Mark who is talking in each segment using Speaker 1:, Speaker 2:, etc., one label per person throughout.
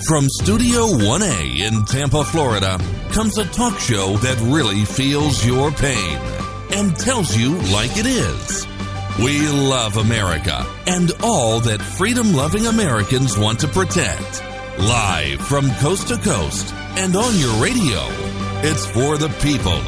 Speaker 1: From Studio 1A in Tampa, Florida, comes a talk show that really feels your pain and tells you like it is. We love America and all that freedom-loving Americans want to protect. Live from coast to coast and on your radio, it's For the People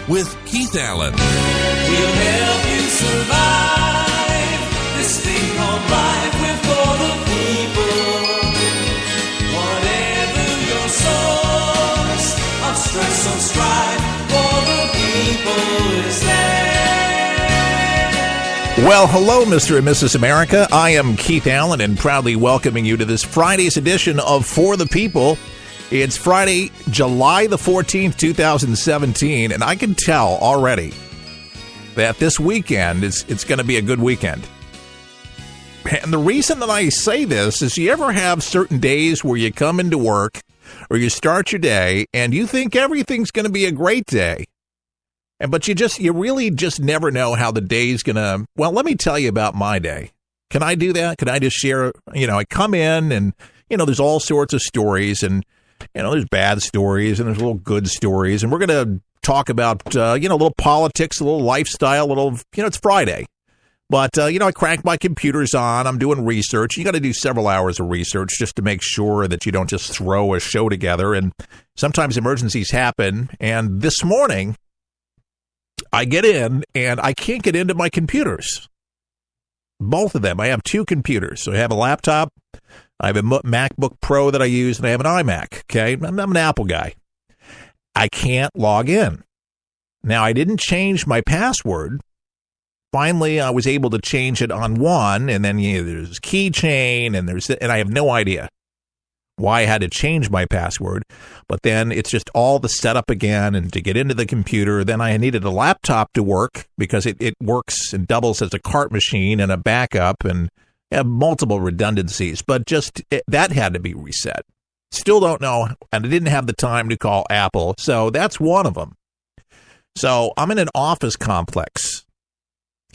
Speaker 1: with Keith Allen.
Speaker 2: We'll help you survive this thing called life. We're for the people. Whatever your source of stress or strife, for the people is there.
Speaker 3: Well, hello, Mr. and Mrs. America. I am Keith Allen and proudly welcoming you to this Friday's edition of For the People. It's Friday, July the 14th, 2017, and I can tell already that this weekend it's going to be a good weekend. And the reason that I say this is, you ever have certain days where you come into work or you start your day and you think everything's going to be a great day, but you really just never know how the day's going to. Well, let me tell you about my day. Can I do that? Can I just share? I come in and there's all sorts of stories, and there's bad stories and there's little good stories, and we're going to talk about a little politics, a little lifestyle, a little it's Friday. But, I crank my computers on. I'm doing research. You got to do several hours of research just to make sure that you don't just throw a show together. And sometimes emergencies happen. And this morning, I get in and I can't get into my computers. Both of them. I have two computers. So I have a laptop. I have a MacBook Pro that I use, and I have an iMac. Okay. I'm an Apple guy. I can't log in. Now, I didn't change my password. Finally, I was able to change it on one, and then there's keychain, and I have no idea why I had to change my password. But then it's just all the setup again, and to get into the computer. Then I needed a laptop to work because it works and doubles as a cart machine and a backup, and have multiple redundancies. But that had to be reset. Still don't know, and I didn't have the time to call Apple, so that's one of them. So I'm in an office complex.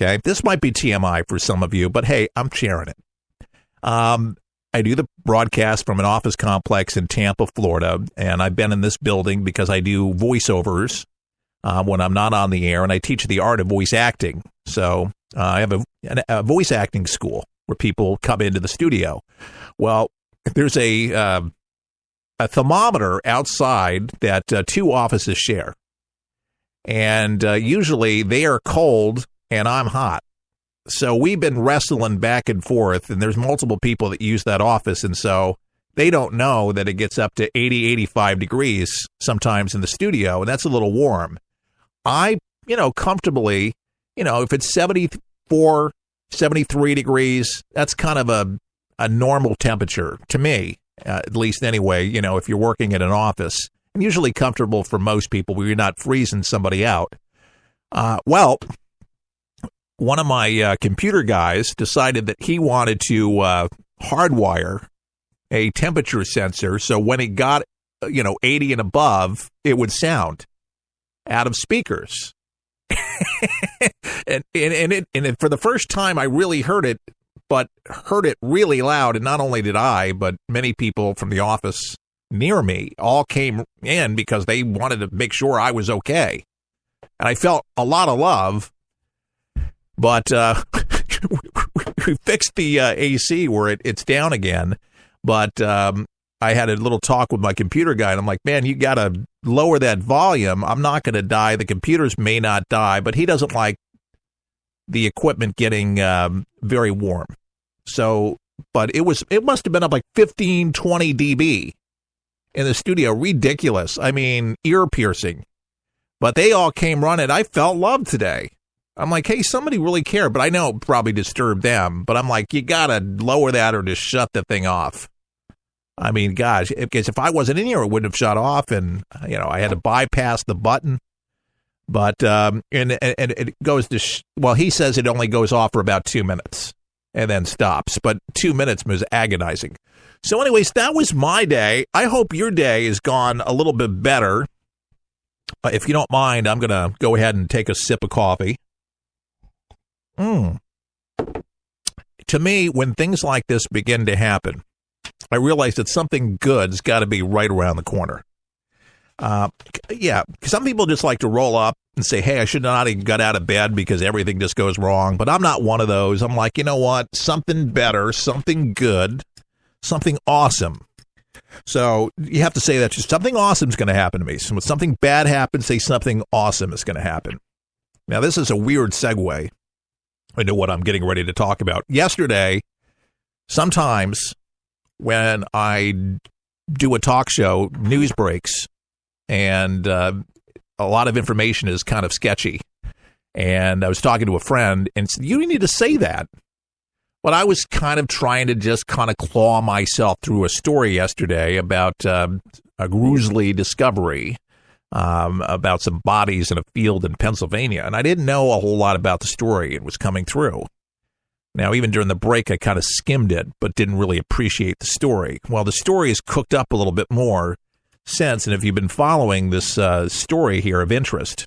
Speaker 3: Okay, this might be TMI for some of you, but hey, I'm sharing it. I do the broadcast from an office complex in Tampa, Florida, and I've been in this building because I do voiceovers when I'm not on the air, and I teach the art of voice acting. So I have a voice acting school where people come into the studio. Well, there's a thermometer outside that two offices share, and usually they are cold and I'm hot. So we've been wrestling back and forth, and there's multiple people that use that office, and so they don't know that it gets up to 80, 85 degrees sometimes in the studio, and that's a little warm. I, comfortably, if it's 74, 73 degrees, that's kind of a normal temperature to me, at least anyway, if you're working at an office. And usually comfortable for most people where you're not freezing somebody out. Well, one of my computer guys decided that he wanted to hardwire a temperature sensor so when it got 80 and above, it would sound out of speakers. and for the first time, I really heard it, but heard it really loud. And not only did I, but many people from the office near me all came in because they wanted to make sure I was okay. And I felt a lot of love. But we fixed the AC where it's down again. But I had a little talk with my computer guy, and I'm like, man, you got to lower that volume. I'm not going to die. The computers may not die, but he doesn't like the equipment getting very warm. So, but it must have been up like 15, 20 dB in the studio. Ridiculous. I mean, ear piercing. But they all came running. I felt love today. I'm like, hey, somebody really cared, but I know it probably disturbed them. But I'm like, you got to lower that or just shut the thing off. I mean, gosh, because if I wasn't in here, it wouldn't have shut off. And, I had to bypass the button. But, and it goes to, he says it only goes off for about 2 minutes and then stops. But 2 minutes was agonizing. So anyways, that was my day. I hope your day has gone a little bit better. If you don't mind, I'm going to go ahead and take a sip of coffee. To me, when things like this begin to happen, I realized that something good's got to be right around the corner. Yeah, some people just like to roll up and say, hey, I should not even got out of bed because everything just goes wrong. But I'm not one of those. I'm like, you know what? Something better, something good, something awesome. So you have to say that something awesome is going to happen to me. So when something bad happens, say something awesome is going to happen. Now, this is a weird segue into what I'm getting ready to talk about. Yesterday, sometimes when I do a talk show, news breaks, and a lot of information is kind of sketchy. And I was talking to a friend and said, you need to say that. But I was kind of trying to just kind of claw myself through a story yesterday about a grisly discovery about some bodies in a field in Pennsylvania. And I didn't know a whole lot about the story. It was coming through. Now, even during the break, I kind of skimmed it, but didn't really appreciate the story. Well, the story is cooked up a little bit more since, and if you've been following this story here of interest,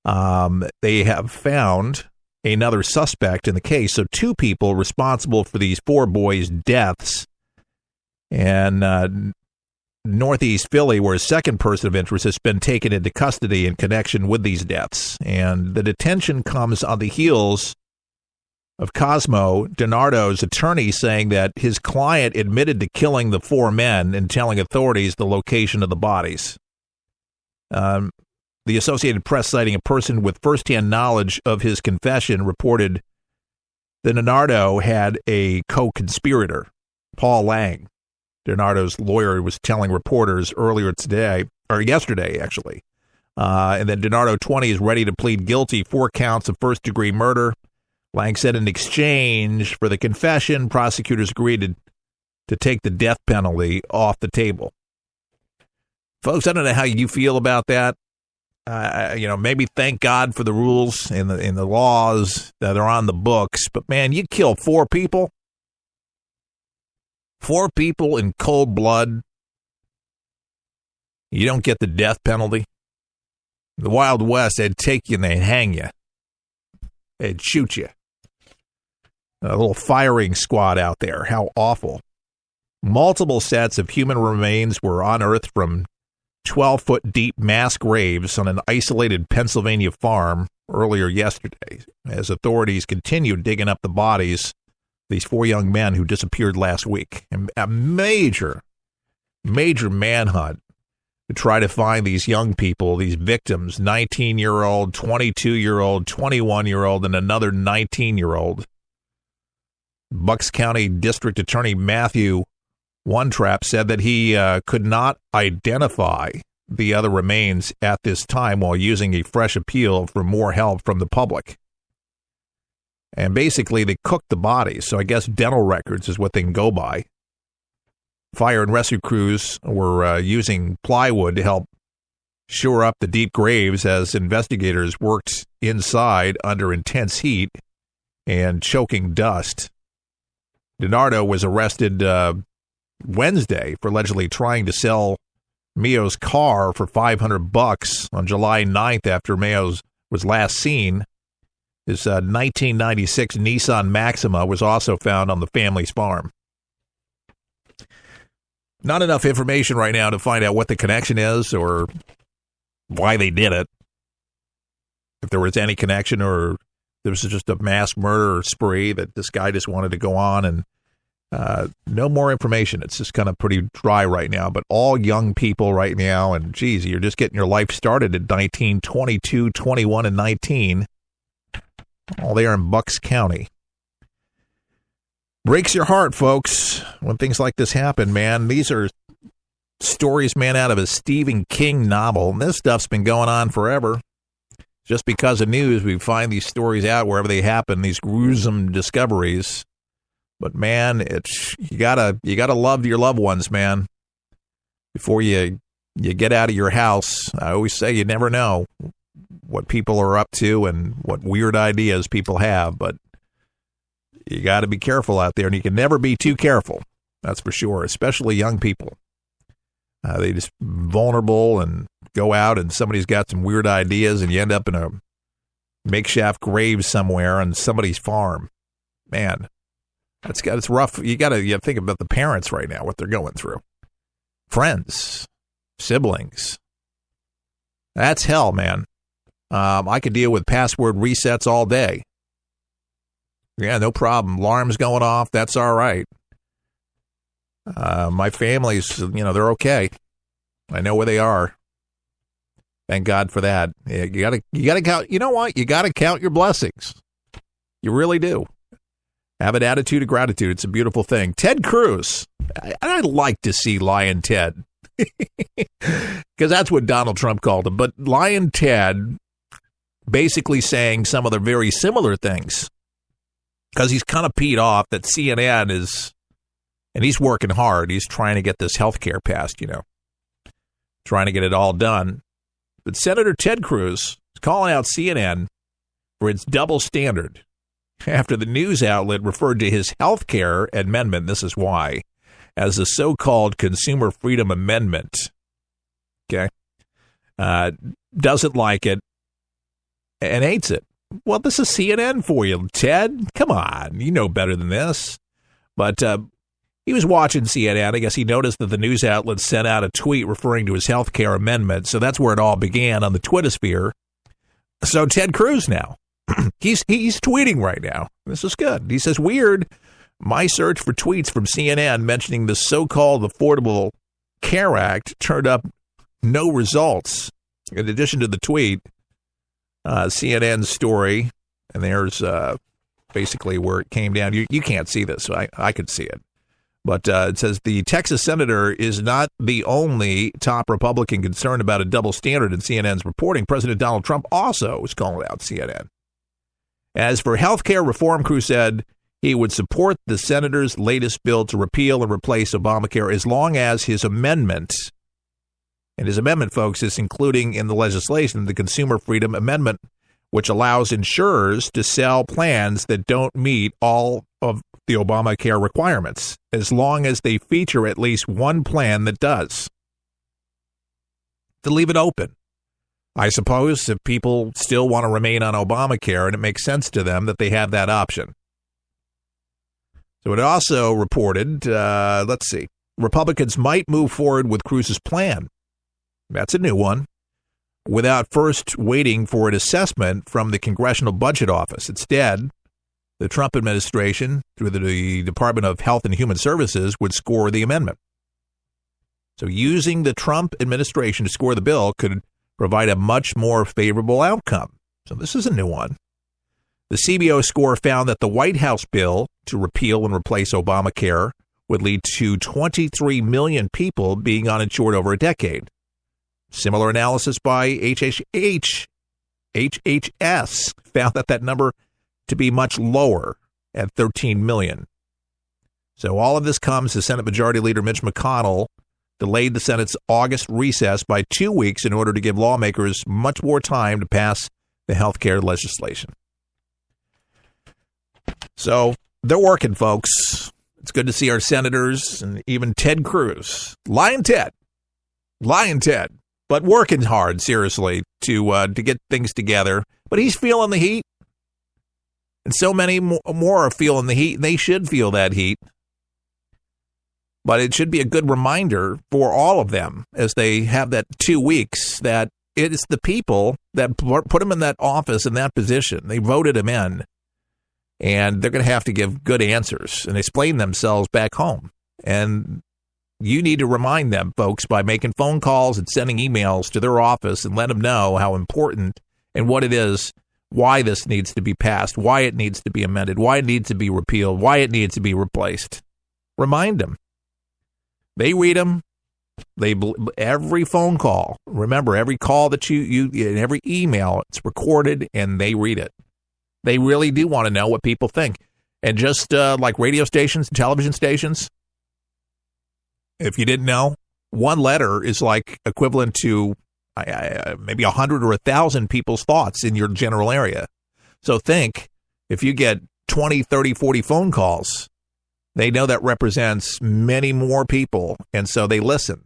Speaker 3: they have found another suspect in the case. So 2 people responsible for these 4 boys' deaths, and Northeast Philly, where a second person of interest has been taken into custody in connection with these deaths. And the detention comes on the heels of Cosmo DiNardo's attorney saying that his client admitted to killing the 4 men and telling authorities the location of the bodies. The Associated Press, citing a person with firsthand knowledge of his confession, reported that DiNardo had a co-conspirator, Paul Lang. DiNardo's lawyer was telling reporters yesterday, actually. And then DiNardo, 20, is ready to plead guilty 4 counts of first-degree murder. Lang said in exchange for the confession, prosecutors agreed to take the death penalty off the table. Folks, I don't know how you feel about that. Maybe thank God for the rules and the laws that are on the books. But, man, you kill 4 people. 4 people in cold blood. You don't get the death penalty. The Wild West, they'd take you and they'd hang you. They'd shoot you. A little firing squad out there. How awful. Multiple sets of human remains were unearthed from 12-foot deep mass graves on an isolated Pennsylvania farm earlier yesterday, as authorities continued digging up the bodies of these 4 young men who disappeared last week. A major manhunt to try to find these young people, these victims, 19-year-old, 22-year-old, 21-year-old, and another 19-year-old. Bucks County District Attorney Matthew One-Trap said that he could not identify the other remains at this time while using a fresh appeal for more help from the public. And basically, they cooked the bodies, so I guess dental records is what they can go by. Fire and rescue crews were using plywood to help shore up the deep graves as investigators worked inside under intense heat and choking dust. DiNardo was arrested Wednesday for allegedly trying to sell Mio's car for $500 on July 9th after Mio's was last seen. His 1996 Nissan Maxima was also found on the family's farm. Not enough information right now to find out what the connection is or why they did it. If there was any connection or there was just a mass murder spree that this guy just wanted to go on, and no more information. It's just kind of pretty dry right now. But all young people right now, and geez, you're just getting your life started at 19, 22, 21, and 19. All there in Bucks County. Breaks your heart, folks, when things like this happen, man. These are stories, man, out of a Stephen King novel. And this stuff's been going on forever. Just because of news, we find these stories out wherever they happen, these gruesome discoveries. But, man, you gotta love your loved ones, man. Before you get out of your house, I always say you never know what people are up to and what weird ideas people have. But you got to be careful out there, and you can never be too careful. That's for sure, especially young people. They just vulnerable and go out, and somebody's got some weird ideas, and you end up in a makeshift grave somewhere on somebody's farm. Man, It's rough. You got to think about the parents right now, what they're going through. Friends, siblings. That's hell, man. I could deal with password resets all day. Yeah, no problem. Alarms going off. That's all right. My family's, they're okay. I know where they are. Thank God for that. Yeah, you gotta count. You know what? You gotta count your blessings. You really do. Have an attitude of gratitude. It's a beautiful thing. Ted Cruz. I'd like to see Lion Ted. Because that's what Donald Trump called him. But Lion Ted basically saying some of the very similar things. Because he's kind of peed off that CNN is, and he's working hard. He's trying to get this health care passed, trying to get it all done. But Senator Ted Cruz is calling out CNN for its double standard after the news outlet referred to his health care amendment, this is why, as the so-called Consumer Freedom Amendment. Okay? Doesn't like it and hates it. Well, this is CNN for you, Ted. Come on. You know better than this. But he was watching CNN. I guess he noticed that the news outlet sent out a tweet referring to his health care amendment. So that's where it all began on the Twittersphere. So Ted Cruz now, he's tweeting right now. This is good. He says, weird. My search for tweets from CNN mentioning the so-called Affordable Care Act turned up no results. In addition to the tweet, CNN's story, and there's basically where it came down. You can't see this. So I could see it. But it says the Texas senator is not the only top Republican concerned about a double standard in CNN's reporting. President Donald Trump also is calling out CNN. As for health care reform, Cruz said he would support the senator's latest bill to repeal and replace Obamacare as long as his amendment, and his amendment, folks, is including in the legislation the Consumer Freedom Amendment, which allows insurers to sell plans that don't meet all of the Obamacare requirements, as long as they feature at least one plan that does. To leave it open. I suppose if people still want to remain on Obamacare and it makes sense to them that they have that option. So it also reported, let's see, Republicans might move forward with Cruz's plan. That's a new one. Without first waiting for an assessment from the Congressional Budget Office. Instead, the Trump administration, through the Department of Health and Human Services, would score the amendment. So using the Trump administration to score the bill could provide a much more favorable outcome. So this is a new one. The CBO score found that the White House bill to repeal and replace Obamacare would lead to 23 million people being uninsured over a decade. Similar analysis by HHS found that number to be much lower at 13 million. So all of this comes as Senate Majority Leader Mitch McConnell delayed the Senate's August recess by 2 weeks in order to give lawmakers much more time to pass the health care legislation. So they're working, folks. It's good to see our senators and even Ted Cruz, Lion Ted, but working hard, seriously, to get things together. But he's feeling the heat. And so many more are feeling the heat, and they should feel that heat. But it should be a good reminder for all of them as they have that 2 weeks that it is the people that put them in that office, in that position. They voted him in. And they're going to have to give good answers and explain themselves back home. And you need to remind them, folks, by making phone calls and sending emails to their office and let them know how important and what it is, why this needs to be passed, why it needs to be amended, why it needs to be repealed, why it needs to be replaced. Remind them. They read them. Every phone call. Remember, every call that you and every email, it's recorded and they read it. They really do want to know what people think. And just like radio stations and television stations, if you didn't know, one letter is like equivalent to maybe 100 or 1,000 people's thoughts in your general area. So think, if you get 20, 30, 40 phone calls, they know that represents many more people, and so they listen.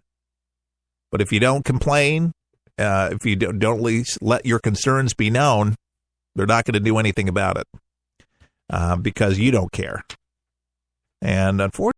Speaker 3: But if you don't complain, if you don't at least let your concerns be known, they're not going to do anything about it because you don't care. And unfortunately,